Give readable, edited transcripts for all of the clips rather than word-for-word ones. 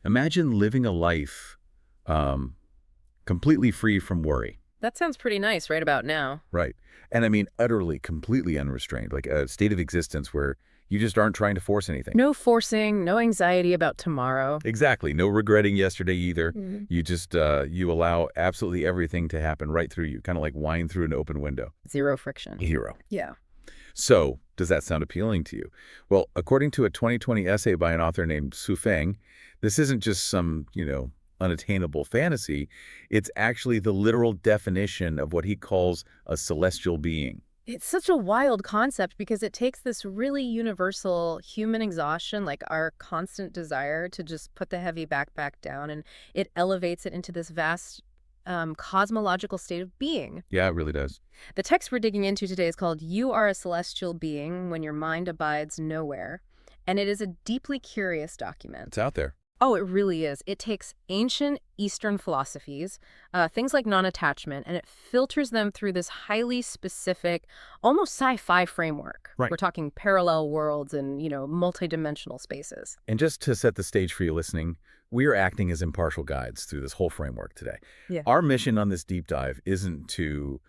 Imagine living a life um, completely free from worry. That sounds pretty nice right about now. Right. And I mean, utterly, completely unrestrained, like a state of existence where you just aren't trying to force anything. No forcing, no anxiety about tomorrow. Exactly. No regretting yesterday either. Mhm. You just, you allow absolutely everything to happen right through you, kind of like wine through an open window. Zero friction. Hero. Yeah. So, does that sound appealing to you? Well, according to a 2020 essay by an author named Su Feng, this isn't just some, unattainable fantasy. It's actually the literal definition of what he calls a celestial being. It's such a wild concept because it takes this really universal human exhaustion, like our constant desire to just put the heavy backpack down, and it elevates it into this vast cosmological state of being. Yeah, it really does. The text we're digging into today is called You Are a Celestial Being When Your Mind Abides Nowhere, and it is a deeply curious document. It's out there. Oh, it really is. It takes ancient Eastern philosophies, things like non-attachment, and it filters them through this highly specific, almost sci-fi framework. Right. We're talking parallel worlds and, multidimensional spaces. And just to set the stage for you listening, we are acting as impartial guides through this whole framework today. Yeah. Our mission on this deep dive isn't to,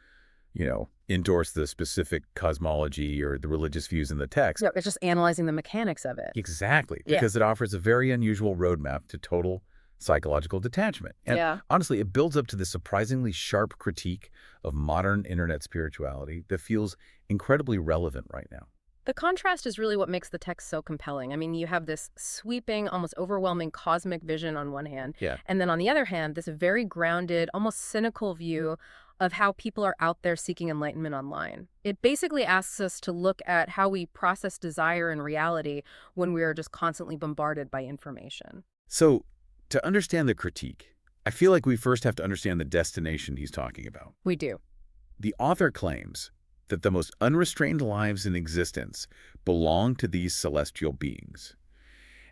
endorse the specific cosmology or the religious views in the text. Yeah, it's just analyzing the mechanics of it. Exactly, Yeah. because it offers a very unusual roadmap to total psychological detachment. And Yeah. honestly, it builds up to this surprisingly sharp critique of modern internet spirituality that feels incredibly relevant right now. The contrast is really what makes the text so compelling. I mean, you have this sweeping, almost overwhelming cosmic vision on one hand, Yeah. and then on the other hand, this very grounded, almost cynical view of how people are out there seeking enlightenment online. It basically asks us to look at how we process desire and reality when we are just constantly bombarded by information. So, to understand the critique, I feel like we first have to understand the destination he's talking about. We do. The author claims that the most unrestrained lives in existence belong to these celestial beings.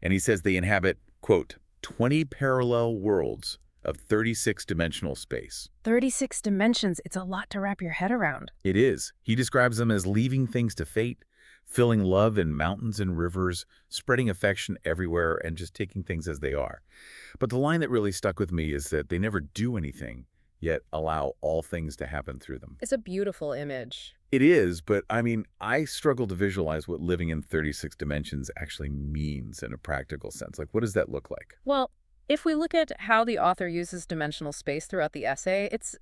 And he says they inhabit, quote, 20 parallel worlds of 36-dimensional space. 36 dimensions. It's a lot to wrap your head around. It is. He describes them as leaving things to fate, filling love in mountains and rivers, spreading affection everywhere, and just taking things as they are. But the line that really stuck with me is that they never do anything, yet allow all things to happen through them. It's a beautiful image. It is, but I mean, I struggle to visualize what living in 36 dimensions actually means in a practical sense. Like, what does that look like? Well, if we look at how the author uses dimensional space throughout the essay, it's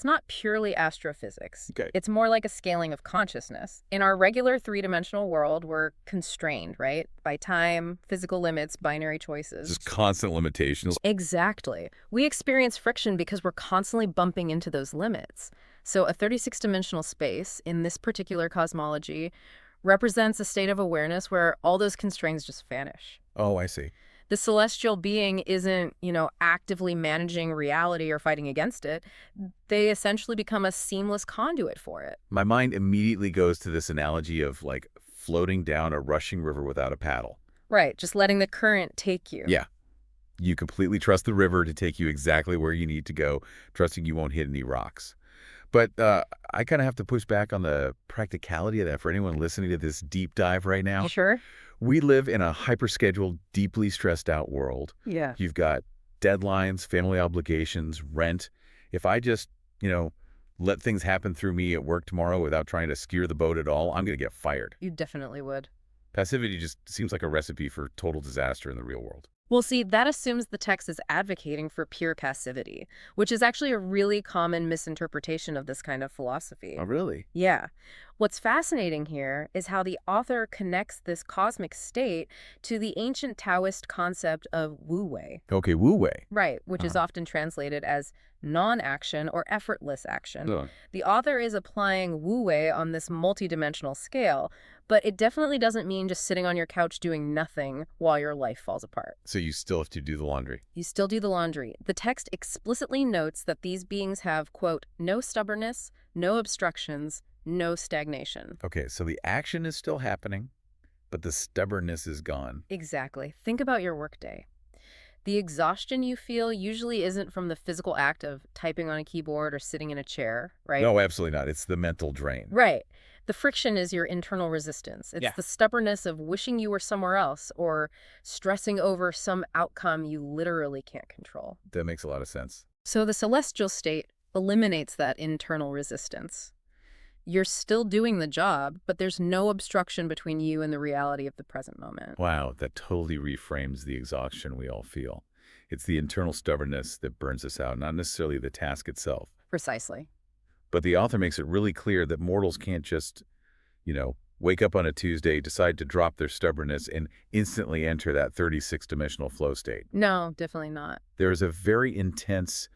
not purely astrophysics. Okay. It's more like a scaling of consciousness. In our regular three-dimensional world, we're constrained, right? By time, physical limits, binary choices. Just constant limitations. Exactly. We experience friction because we're constantly bumping into those limits. So a 36-dimensional space in this particular cosmology represents a state of awareness where all those constraints just vanish. Oh, I see. The celestial being isn't, actively managing reality or fighting against it. They essentially become a seamless conduit for it. My mind immediately goes to this analogy of like floating down a rushing river without a paddle. Right, just letting the current take you. Yeah. You completely trust the river to take you exactly where you need to go, trusting you won't hit any rocks. But I kind of have to push back on the practicality of that for anyone listening to this deep dive right now. Sure? We live in a hyper-scheduled, deeply stressed-out world. Yeah. You've got deadlines, family obligations, rent. If I just, let things happen through me at work tomorrow without trying to steer the boat at all, I'm going to get fired. You definitely would. Passivity just seems like a recipe for total disaster in the real world. Well, see, that assumes the text is advocating for pure passivity, which is actually a really common misinterpretation of this kind of philosophy. Oh, really? Yeah. What's fascinating here is how the author connects this cosmic state to the ancient Taoist concept of wu-wei. Okay, wu-wei. Right, which is often translated as non-action or effortless action. Oh. The author is applying wu-wei on this multidimensional scale, but it definitely doesn't mean just sitting on your couch doing nothing while your life falls apart. So you still have to do the laundry. You still do the laundry. The text explicitly notes that these beings have, quote, no stubbornness, no obstructions, no stagnation. Okay, so the action is still happening, but the stubbornness is gone. Exactly. Think about your workday. The exhaustion you feel usually isn't from the physical act of typing on a keyboard or sitting in a chair, right? No, absolutely not. It's the mental drain. Right. The friction is your internal resistance. It's Yeah. the stubbornness of wishing you were somewhere else or stressing over some outcome you literally can't control. That makes a lot of sense. So the celestial state eliminates that internal resistance. You're still doing the job, but there's no obstruction between you and the reality of the present moment. Wow, that totally reframes the exhaustion we all feel. It's the internal stubbornness that burns us out, not necessarily the task itself. Precisely. But the author makes it really clear that mortals can't just, wake up on a Tuesday, decide to drop their stubbornness, and instantly enter that 36-dimensional flow state. No, definitely not. There is a very intense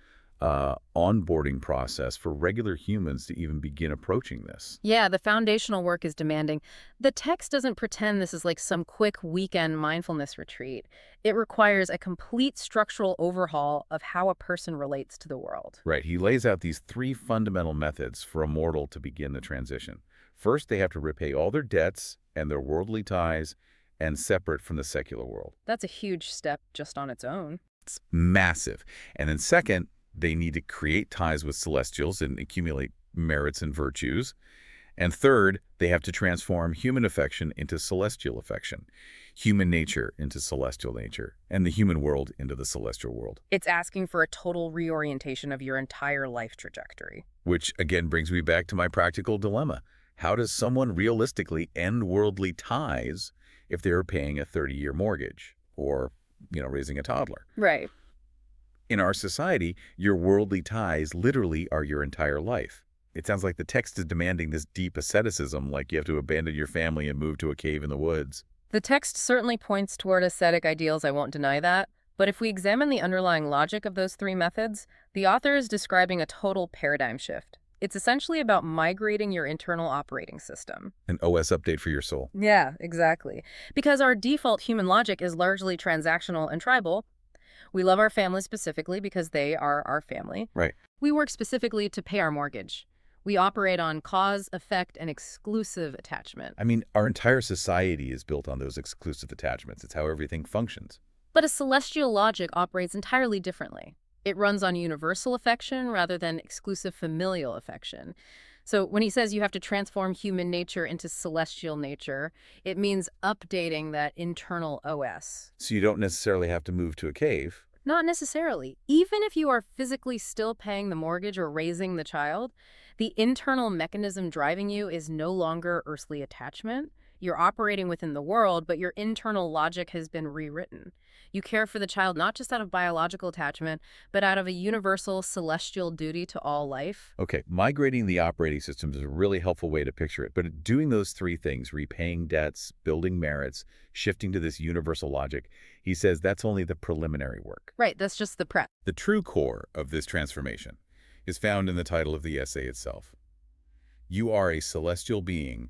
onboarding process for regular humans to even begin approaching this. Yeah, the foundational work is demanding. The text doesn't pretend this is like some quick weekend mindfulness retreat. It requires a complete structural overhaul of how a person relates to the world. Right. He lays out these three fundamental methods for a mortal to begin the transition. First, they have to repay all their debts and their worldly ties and separate from the secular world. That's a huge step just on its own. It's massive. And then second, they need to create ties with celestials and accumulate merits and virtues. And third, they have to transform human affection into celestial affection, human nature into celestial nature, and the human world into the celestial world. It's asking for a total reorientation of your entire life trajectory. Which, again, brings me back to my practical dilemma. How does someone realistically end worldly ties if they're paying a 30-year mortgage or, raising a toddler? Right. In our society, your worldly ties literally are your entire life. It sounds like the text is demanding this deep asceticism, like you have to abandon your family and move to a cave in the woods. The text certainly points toward ascetic ideals, I won't deny that. But if we examine the underlying logic of those three methods, the author is describing a total paradigm shift. It's essentially about migrating your internal operating system. An OS update for your soul. Yeah, exactly. Because our default human logic is largely transactional and tribal. We love our family specifically because they are our family. Right. We work specifically to pay our mortgage. We operate on cause, effect, and exclusive attachment. I mean, our entire society is built on those exclusive attachments. It's how everything functions. But a celestial logic operates entirely differently. It runs on universal affection rather than exclusive familial affection. So when he says you have to transform human nature into celestial nature, it means updating that internal OS. So you don't necessarily have to move to a cave. Not necessarily. Even if you are physically still paying the mortgage or raising the child, the internal mechanism driving you is no longer earthly attachment. You're operating within the world, but your internal logic has been rewritten. You care for the child not just out of biological attachment, but out of a universal celestial duty to all life. Okay, migrating the operating system is a really helpful way to picture it, but doing those three things, repaying debts, building merits, shifting to this universal logic, he says that's only the preliminary work. Right, that's just the prep. The true core of this transformation is found in the title of the essay itself. You are a celestial being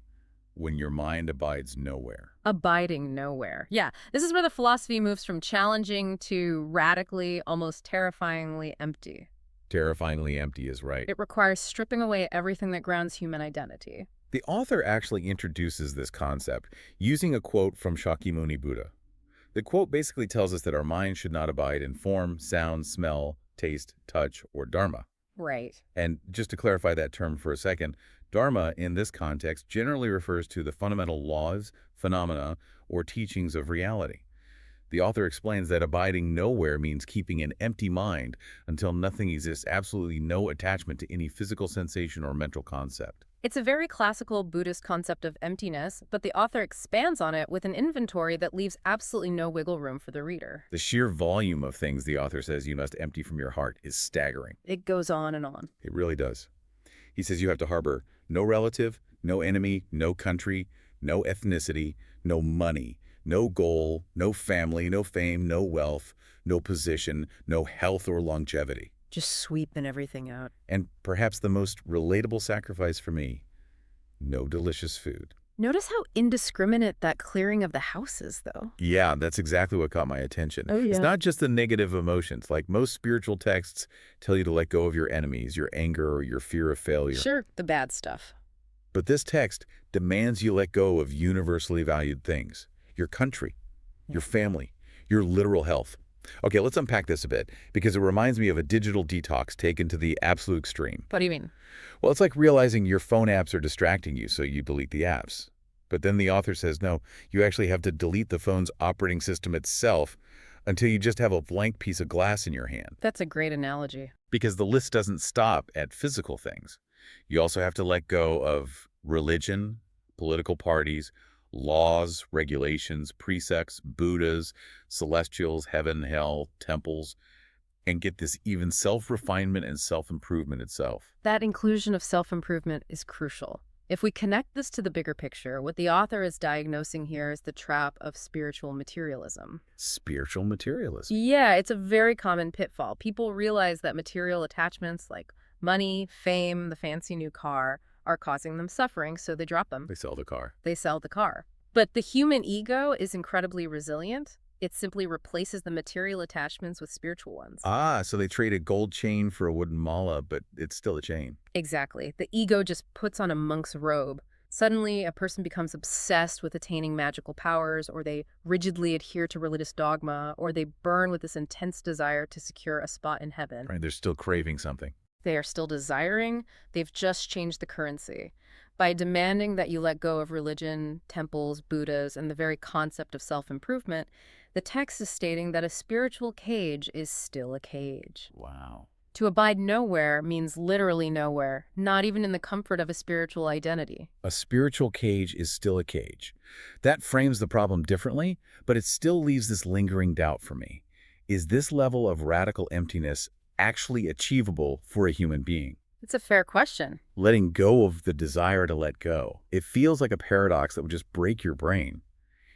when your mind abides nowhere. Abiding nowhere. Yeah, this is where the philosophy moves from challenging to radically, almost terrifyingly empty. Terrifyingly empty is right. It requires stripping away everything that grounds human identity. The author actually introduces this concept using a quote from Shakyamuni Buddha. The quote basically tells us that our mind should not abide in form, sound, smell, taste, touch, or dharma. Right. And just to clarify that term for a second, dharma in this context generally refers to the fundamental laws, phenomena, or teachings of reality. The author explains that abiding nowhere means keeping an empty mind until nothing exists, absolutely no attachment to any physical sensation or mental concept. It's a very classical Buddhist concept of emptiness, but the author expands on it with an inventory that leaves absolutely no wiggle room for the reader. The sheer volume of things the author says you must empty from your heart is staggering. It goes on and on. It really does. He says you have to harbor no relative, no enemy, no country, no ethnicity, no money, no goal, no family, no fame, no wealth, no position, no health or longevity. Just sweeping everything out. And perhaps the most relatable sacrifice for me, no delicious food. Notice how indiscriminate that clearing of the house is, though. Yeah, that's exactly what caught my attention. Oh, yeah. It's not just the negative emotions. Like most spiritual texts tell you to let go of your enemies, your anger, or your fear of failure. Sure, the bad stuff. But this text demands you let go of universally valued things. Your country, your family, your literal health. Okay, let's unpack this a bit, because it reminds me of a digital detox taken to the absolute extreme. What do you mean? Well, it's like realizing your phone apps are distracting you, so you delete the apps. But then the author says, no, you actually have to delete the phone's operating system itself until you just have a blank piece of glass in your hand. That's a great analogy. Because the list doesn't stop at physical things. You also have to let go of religion, political parties, laws, regulations, precepts, Buddhas, celestials, heaven, hell, temples, and get this, even self-refinement and self-improvement itself. That inclusion of self-improvement is crucial. If we connect this to the bigger picture, what the author is diagnosing here is the trap of spiritual materialism. Spiritual materialism. Yeah, it's a very common pitfall. People realize that material attachments like money, fame, the fancy new car are causing them suffering, so they drop them. They sell the car. They sell the car. But the human ego is incredibly resilient. It simply replaces the material attachments with spiritual ones. Ah, so they trade a gold chain for a wooden mala, but it's still a chain. Exactly. The ego just puts on a monk's robe. Suddenly, a person becomes obsessed with attaining magical powers, or they rigidly adhere to religious dogma, or they burn with this intense desire to secure a spot in heaven. Right, they're still craving something. They are still desiring, they've just changed the currency. By demanding that you let go of religion, temples, Buddhas, and the very concept of self-improvement, the text is stating that a spiritual cage is still a cage. Wow. To abide nowhere means literally nowhere, not even in the comfort of a spiritual identity. A spiritual cage is still a cage. That frames the problem differently, but it still leaves this lingering doubt for me. Is this level of radical emptiness actually achievable for a human being? It's a fair question. Letting go of the desire to let go. It feels like a paradox that would just break your brain.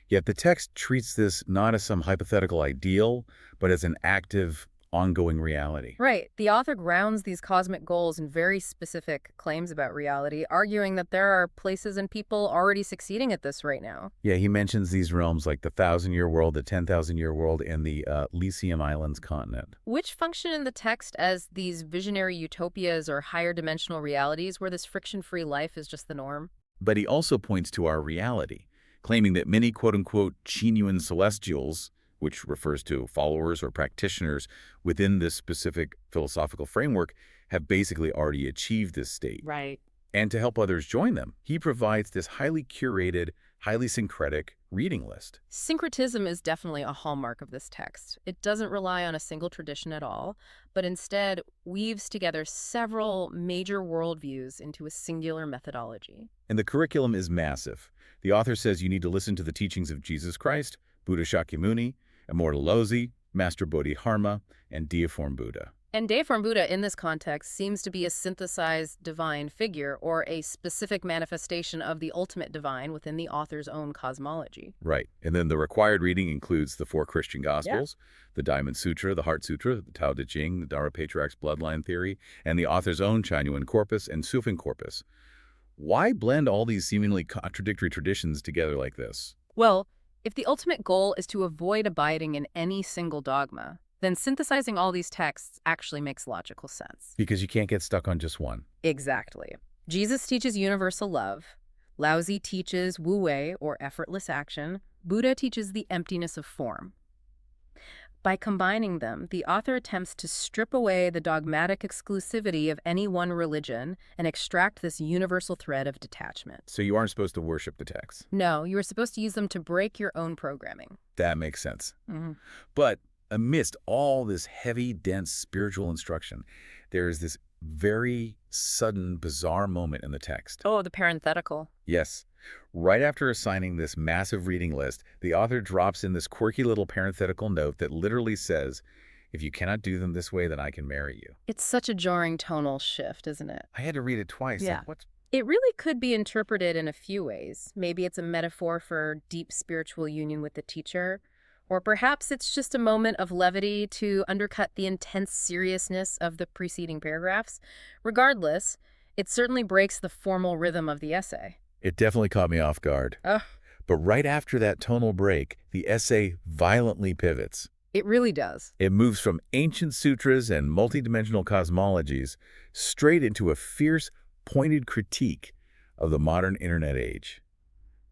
Yet the text treats this not as some hypothetical ideal, but as an active, ongoing reality. Right. The author grounds these cosmic goals in very specific claims about reality, arguing that there are places and people already succeeding at this right now. Yeah, he mentions these realms like the 1,000-year world, the 10,000-year world, and the Elysium Islands continent. Which function in the text as these visionary utopias or higher dimensional realities where this friction-free life is just the norm. But he also points to our reality, claiming that many quote-unquote Chinuan celestials, which refers to followers or practitioners within this specific philosophical framework, have basically already achieved this state. Right. And to help others join them, he provides this highly curated, highly syncretic reading list. Syncretism is definitely a hallmark of this text. It doesn't rely on a single tradition at all, but instead weaves together several major worldviews into a singular methodology. And the curriculum is massive. The author says you need to listen to the teachings of Jesus Christ, Buddha Shakyamuni, Immortal Lozi, Master Bodhidharma, and Deiform Buddha. And Deiform Buddha in this context seems to be a synthesized divine figure or a specific manifestation of the ultimate divine within the author's own cosmology. Right. And then the required reading includes the 4 Christian Gospels, the Diamond Sutra, the Heart Sutra, the Tao Te Ching, the Dharma Patriarch's Bloodline Theory, and the author's own Chanyuan corpus and Sufing corpus. Why blend all these seemingly contradictory traditions together like this? Well, if the ultimate goal is to avoid abiding in any single dogma, then synthesizing all these texts actually makes logical sense. Because you can't get stuck on just one. Exactly. Jesus teaches universal love. Laozi teaches wu wei, or effortless action. Buddha teaches the emptiness of form. By combining them, the author attempts to strip away the dogmatic exclusivity of any one religion and extract this universal thread of detachment. So you aren't supposed to worship the texts. No, you are supposed to use them to break your own programming. That makes sense. Mm-hmm. But amidst all this heavy, dense spiritual instruction, there is this very sudden, bizarre moment in the text. Oh, the parenthetical. Yes. Right after assigning this massive reading list, the author drops in this quirky little parenthetical note that literally says, if you cannot do them this way, then I can marry you. It's such a jarring tonal shift, isn't it? I had to read it twice. Yeah. Like, what's... It really could be interpreted in a few ways. Maybe it's a metaphor for deep spiritual union with the teacher. Or perhaps it's just a moment of levity to undercut the intense seriousness of the preceding paragraphs. Regardless, it certainly breaks the formal rhythm of the essay. It definitely caught me off guard. Ugh. But right after that tonal break, the essay violently pivots. It really does. It moves from ancient sutras and multidimensional cosmologies straight into a fierce, pointed critique of the modern internet age.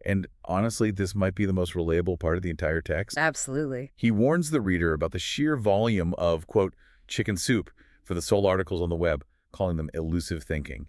And honestly, this might be the most relatable part of the entire text. Absolutely. He warns the reader about the sheer volume of, quote, chicken soup for the sole articles on the web, calling them elusive thinking.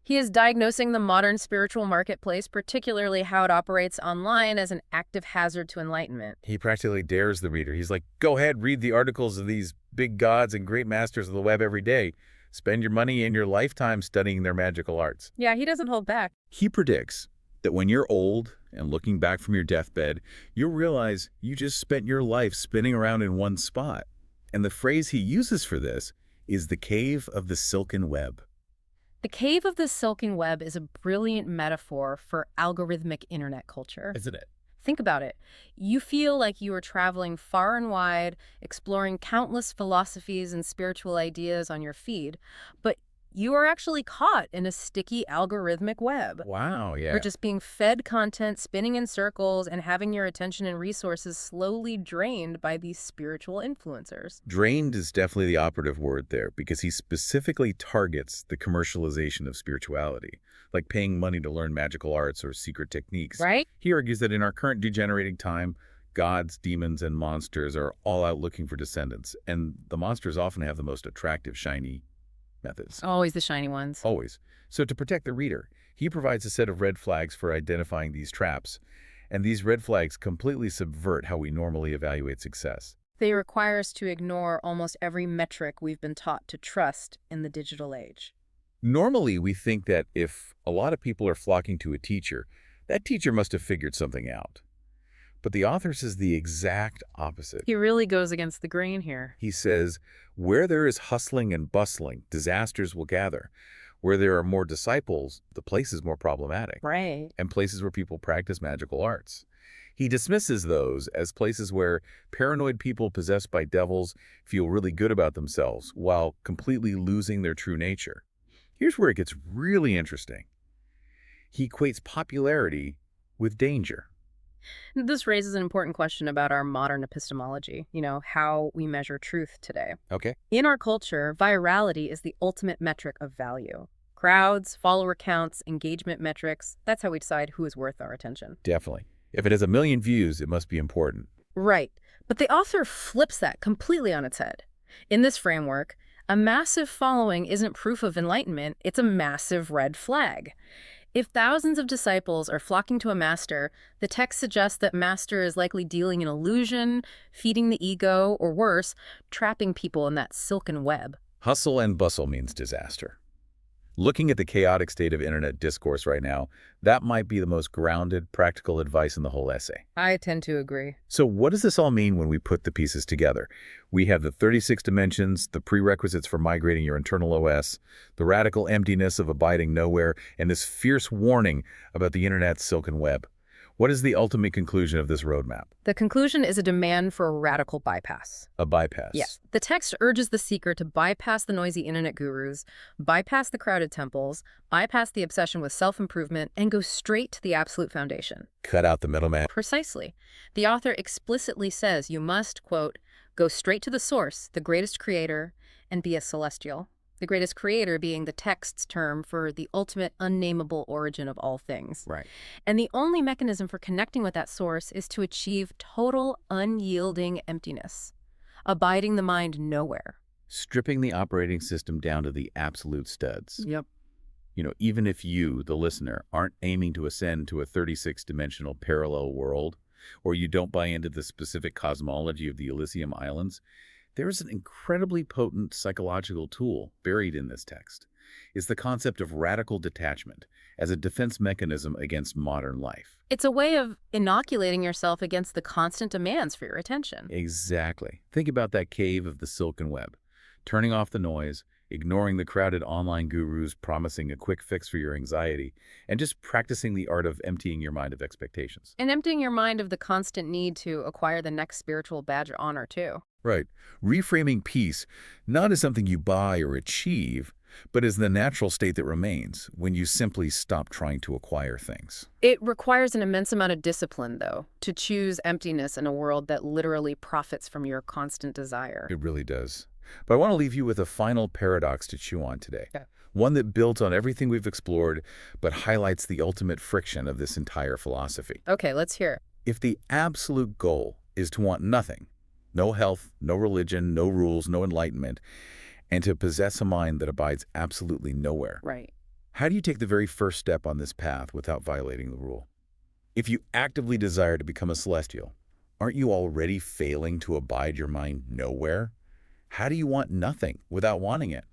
He is diagnosing the modern spiritual marketplace, particularly how it operates online, as an active hazard to enlightenment. He practically dares the reader. He's like, go ahead, read the articles of these big gods and great masters of the web every day. Spend your money and your lifetime studying their magical arts. Yeah, he doesn't hold back. He predicts that when you're old and looking back from your deathbed, you'll realize you just spent your life spinning around in one spot. And the phrase he uses for this is the cave of the silken web. The cave of the silken web is a brilliant metaphor for algorithmic internet culture. Isn't it? Think about it. You feel like you are traveling far and wide, exploring countless philosophies and spiritual ideas on your feed, but you are actually caught in a sticky algorithmic web. Wow, yeah. You're just being fed content, spinning in circles, and having your attention and resources slowly drained by these spiritual influencers. Drained is definitely the operative word there because he specifically targets the commercialization of spirituality, like paying money to learn magical arts or secret techniques. Right? He argues that in our current degenerating time, gods, demons, and monsters are all out looking for descendants, and the monsters often have the most attractive, shiny methods. Always the shiny ones. Always. So to protect the reader, he provides a set of red flags for identifying these traps, and these red flags completely subvert how we normally evaluate success. They require us to ignore almost every metric we've been taught to trust in the digital age. Normally, we think that if a lot of people are flocking to a teacher, that teacher must have figured something out. But the author says the exact opposite. He really goes against the grain here. He says, where there is hustling and bustling, disasters will gather. Where there are more disciples, the place is more problematic. Right. And places where people practice magical arts. He dismisses those as places where paranoid people possessed by devils feel really good about themselves while completely losing their true nature. Here's where it gets really interesting. He equates popularity with danger. This raises an important question about our modern epistemology, how we measure truth today. Okay. In our culture, virality is the ultimate metric of value. Crowds, follower counts, engagement metrics, that's how we decide who is worth our attention. Definitely. If it has 1 million views, it must be important. Right. But the author flips that completely on its head. In this framework, a massive following isn't proof of enlightenment, it's a massive red flag. If thousands of disciples are flocking to a master, the text suggests that master is likely dealing in illusion, feeding the ego, or worse, trapping people in that silken web. Hustle and bustle means disaster. Looking at the chaotic state of internet discourse right now, that might be the most grounded, practical advice in the whole essay. I tend to agree. So what does this all mean when we put the pieces together? We have the 36 dimensions, the prerequisites for migrating your internal OS, the radical emptiness of abiding nowhere, and this fierce warning about the internet's silken web. What is the ultimate conclusion of this roadmap? The conclusion is a demand for a radical bypass. A bypass. Yes. The text urges the seeker to bypass the noisy internet gurus, bypass the crowded temples, bypass the obsession with self-improvement, and go straight to the absolute foundation. Cut out the middleman. Precisely. The author explicitly says you must, quote, go straight to the source, the greatest creator, and be a celestial. The greatest creator being the text's term for the ultimate unnameable origin of all things. Right. And the only mechanism for connecting with that source is to achieve total, unyielding emptiness, abiding the mind nowhere. Stripping the operating system down to the absolute studs. Yep. Even if you, the listener, aren't aiming to ascend to a 36-dimensional parallel world, or you don't buy into the specific cosmology of the Elysium Islands, there is an incredibly potent psychological tool buried in this text. It's the concept of radical detachment as a defense mechanism against modern life. It's a way of inoculating yourself against the constant demands for your attention. Exactly. Think about that cave of the silken web. Turning off the noise, ignoring the crowded online gurus promising a quick fix for your anxiety, and just practicing the art of emptying your mind of expectations. And emptying your mind of the constant need to acquire the next spiritual badge of honor, too. Right. Reframing peace not as something you buy or achieve, but as the natural state that remains when you simply stop trying to acquire things. It requires an immense amount of discipline, though, to choose emptiness in a world that literally profits from your constant desire. It really does. But I want to leave you with a final paradox to chew on today. Yeah. one that builds on everything we've explored but highlights the ultimate friction of this entire philosophy. Okay, let's hear it. If the absolute goal is to want nothing, no health, no religion, no rules, no enlightenment, and to possess a mind that abides absolutely nowhere, Right. how do you take the very first step on this path without violating the rule? If you actively desire to become a celestial, aren't you already failing to abide your mind nowhere? How do you want nothing without wanting it?